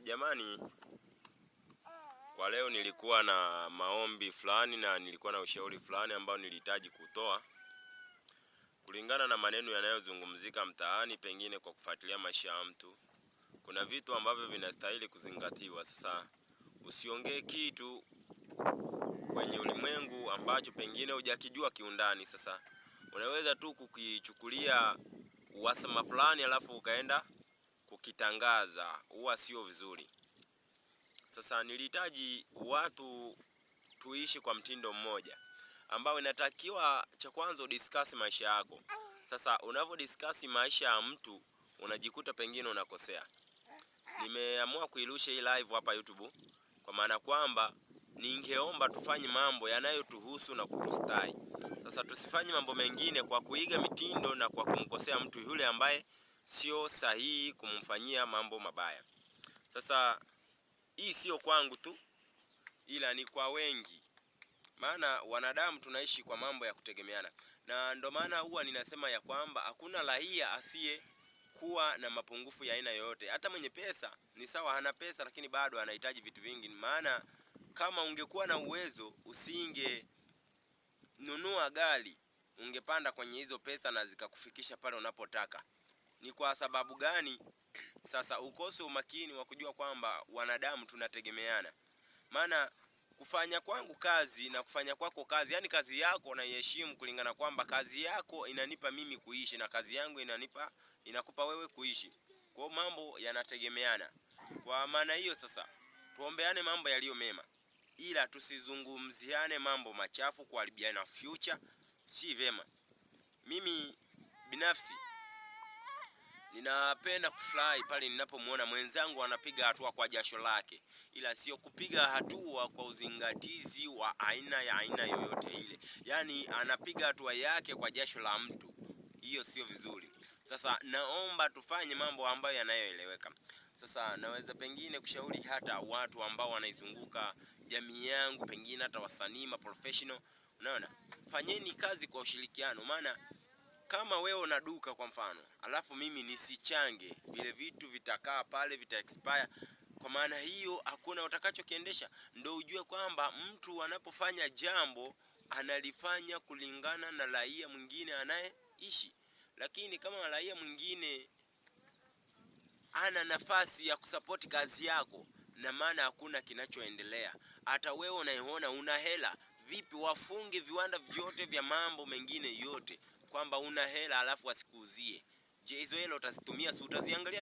Jamani, kwa leo nilikuwa na maombi fulani na nilikuwa na ushauri fulani ambao nilihitaji kutoa kulingana na maneno yanayozungumzika mtaani, pengine kwa kufuatilia maisha ya mtu. Kuna vitu ambavyo vinastahili kuzingatiwa. Sasa usiongee kitu kwenye ulimwengu ambacho pengine hujakijua kiundani. Sasa unaweza tu kukichukulia uhasama fulani alafu ukaenda kukitangaza, huwa sio vizuri. Sasa nilihitaji watu tuishi kwa mtindo mmoja ambao inatakiwa cha kwanza udiscuss maisha yako. Sasa unapo discuss maisha ya mtu unajikuta pengine unakosea. Nimeamua kuirusha hii live hapa YouTube kwa maana kwamba ningeomba tufanye mambo yanayotuhusu na kutustai. Sasa tusifanye mambo mengine kwa kuiga mitindo na kwa kumkosea mtu yule ambaye sio sahihi kumfanyia mambo mabaya. Sasa hii sio kwangu tu, ila ni kwa wengi. Maana wanadamu tunaishi kwa mambo ya kutegemeana. Na ndo maana huwa ninasema ya kwamba hakuna raia asiye kuwa na mapungufu ya aina yoyote. Hata mwenye pesa ni sawa, hana pesa lakini bado anahitaji vitu vingi. Maana kama ungekuwa na uwezo usinge nunua gari, ungepanda kwenye hizo pesa na zikakufikisha pale unapotaka. Ni kwa sababu gani? Sasa ukose umakini wa kujua kwamba wanadamu tunategemeana. Maana kufanya kwangu kazi na kufanya kwako kazi, yani kazi yako naiheshimu kulingana kwamba kazi yako inanipa mimi kuishi na kazi yangu inakupa wewe kuishi. Kwa mambo yanategemeana. Kwa maana hiyo sasa tuombeane mambo yaliyo mema, ila tusizungumziane mambo machafu kuharibiana future, si vema. Mimi binafsi ninapenda kufurahi pale ninapomuona mwenzangu anapiga hatua kwa jasho lake, ila sio kupiga hatua kwa uzingatizi wa aina yoyote ile. Yani anapiga hatua yake kwa jasho la mtu. Hiyo sio vizuri. Sasa naomba tufanye mambo ambayo yanayoeleweka. Sasa naweza pengine kushauri hata watu ambao wanaizunguka jamii yangu, pengine hata wasanii, professional, unaona? Fanyeni kazi kwa ushirikiano. Maana kama wewe una duka kwa mfano, alafu mimi nisichange, vile vitu vitakaa pale, vita expire. Kwa maana hiyo hakuna utakachokiendesha. Ndio ujue kwamba mtu anapofanya jambo analifanya kulingana na raia mwingine anayeishi. Lakini kama raia mwingine ana nafasi ya kusupport kazi yako, na maana hakuna kinachoendelea. Hata wewe unayeona una hela, vipi wafunge viwanda vyote vya mambo mengine yote kwamba una hela alafu wasikuuzie? Je, hizo hela utazitumia? Si utaziangalia